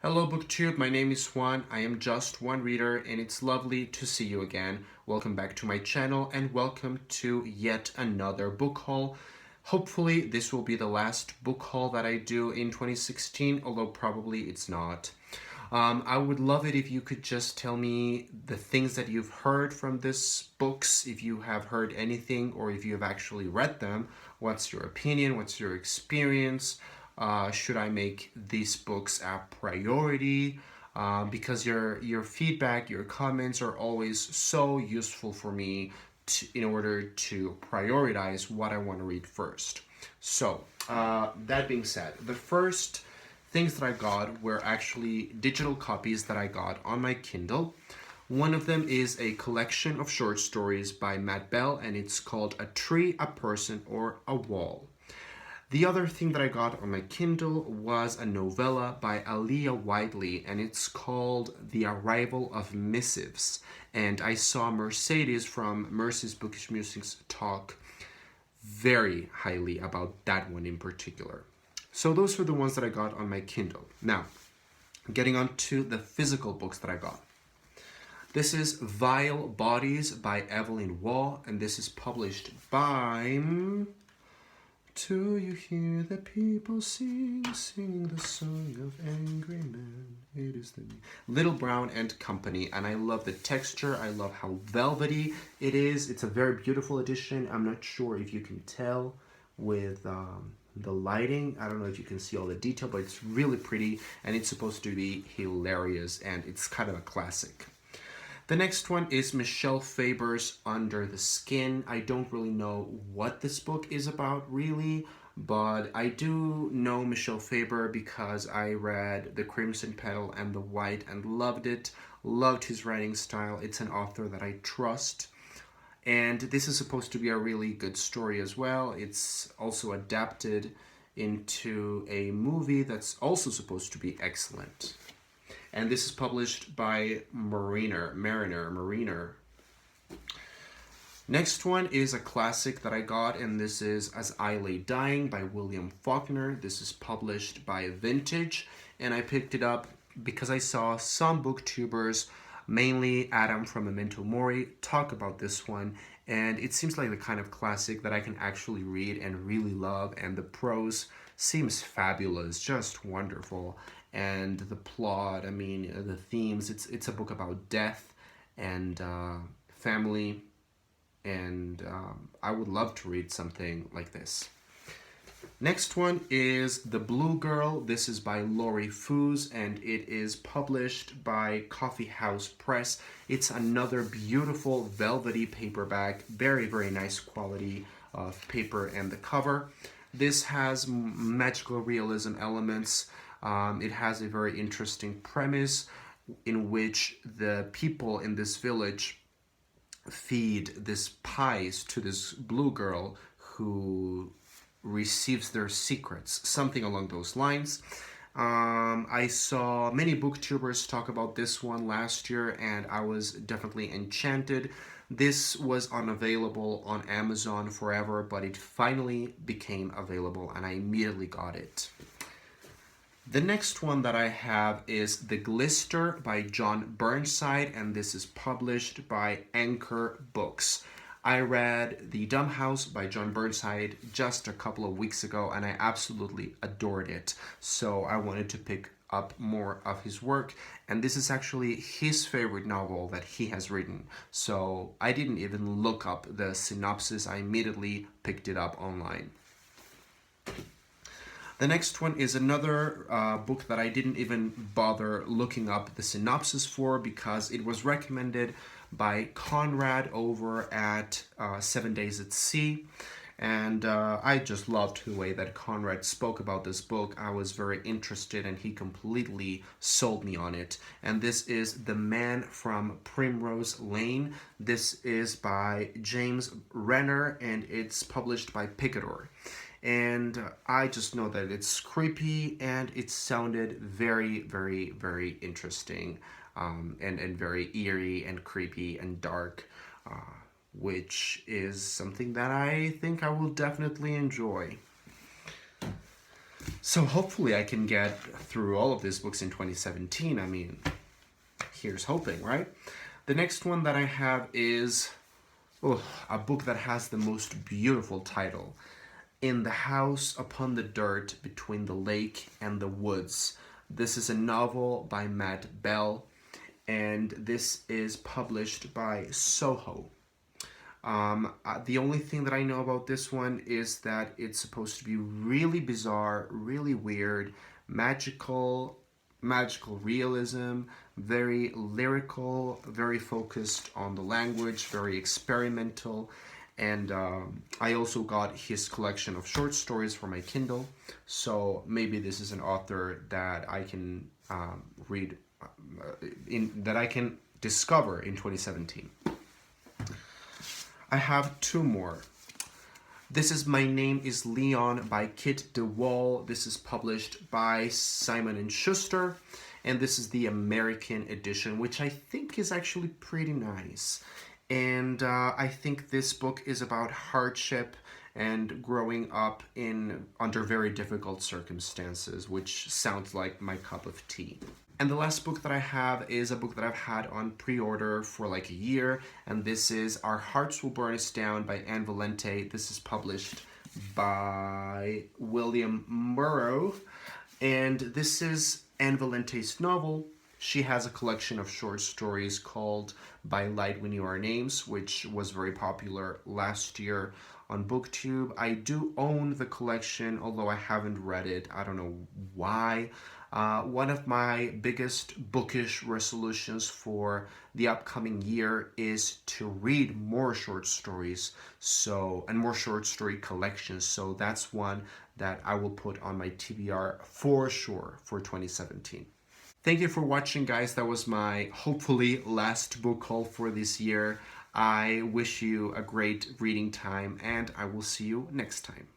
Hello BookTube, my name is Juan. I am just one reader and it's lovely to see you again. Welcome back to my channel and welcome to yet another book haul. Hopefully this will be the last book haul that I do in 2016, although probably it's not. I would love it if you could just tell me the things that you've heard from these books, if you have heard anything or if you have actually read them. What's your opinion? What's your experience? Should I make these books a priority? Because your feedback, your comments are always so useful for me in order to prioritize what I want to read first. So, that being said, the first things that I got were actually digital copies that I got on my Kindle. One of them is a collection of short stories by Matt Bell, and it's called A Tree, a Person, or a Wall. The other thing that I got on my Kindle was a novella by Aaliyah Whiteley, and it's called The Arrival of Missives. And I saw Mercedes from Mercy's Bookish Musings talk very highly about that one in particular. So those were the ones that I got on my Kindle. Now, getting on to the physical books that I got. This is Vile Bodies by Evelyn Waugh, and this is published by... Do you hear the people sing the song of angry men? It is the Little Brown and Company, and I love the texture. I love how velvety it is. It's a very beautiful edition. I'm not sure if you can tell with the lighting. I don't know if you can see all the detail, but it's really pretty, and it's supposed to be hilarious, and it's kind of a classic. The next one is Michelle Faber's Under the Skin. I don't really know what this book is about, really, but I do know Michelle Faber because I read The Crimson Petal and The White and loved it, loved his writing style. It's an author that I trust, and this is supposed to be a really good story as well. It's also adapted into a movie that's also supposed to be excellent. And this is published by Mariner. Next one is a classic that I got, and this is As I Lay Dying by William Faulkner. This is published by Vintage, and I picked it up because I saw some booktubers, mainly Adam from Memento Mori, talk about this one, and it seems like the kind of classic that I can actually read and really love, and the prose seems fabulous, just wonderful. And the plot, I mean, the themes, it's a book about death and family, and I would love to read something like this. Next one is The Blue Girl. This is by Laurie Foos, and it is published by Coffee House Press. It's another beautiful velvety paperback, very, very nice quality of paper and the cover. This has magical realism elements. It has a very interesting premise in which the people in this village feed this pies to this blue girl who receives their secrets, something along those lines. I saw many booktubers talk about this one last year, and I was definitely enchanted. This was unavailable on Amazon forever, but it finally became available, and I immediately got it. The next one that I have is The Glister by John Burnside, and this is published by Anchor Books. I read The Dumb House by John Burnside just a couple of weeks ago, and I absolutely adored it. So I wanted to pick up more of his work, and this is actually his favorite novel that he has written. So I didn't even look up the synopsis. I immediately picked it up online. The next one is another book that I didn't even bother looking up the synopsis for because it was recommended by Conrad over at 7 Days at Sea. And I just loved the way that Conrad spoke about this book. I was very interested, and he completely sold me on it. And this is The Man from Primrose Lane. This is by James Renner, and it's published by Picador. And I just know that it's creepy, and it sounded very, very, very interesting, and very eerie and creepy and dark, which is something that I think I will definitely enjoy. So hopefully I can get through all of these books in 2017. I mean, here's hoping, right? The next one that I have is a book that has the most beautiful title: In the House Upon the Dirt Between the Lake and the Woods. This is a novel by Matt Bell, and this is published by Soho. The only thing that I know about this one is that it's supposed to be really bizarre, really weird, magical realism, very lyrical, very focused on the language, very experimental. And I also got his collection of short stories for my Kindle, so maybe this is an author that I can read, that I can discover in 2017. I have two more. This is My Name is Leon by Kit DeWall. This is published by Simon & Schuster, and this is the American edition, which I think is actually pretty nice. And I think this book is about hardship and growing up under very difficult circumstances, which sounds like my cup of tea. And the last book that I have is a book that I've had on pre-order for like a year, and this is Our Hearts Will Burn Us Down by Anne Valente. This is published by William Murrow, and this is Anne Valente's novel. She has a collection of short stories called By Light We Knew Our Names, which was very popular last year on BookTube. I do own the collection, although I haven't read it. I don't know why. One of my biggest bookish resolutions for the upcoming year is to read more short stories, and more short story collections. So that's one that I will put on my TBR for sure for 2017. Thank you for watching, guys. That was my hopefully last book haul for this year. I wish you a great reading time, and I will see you next time.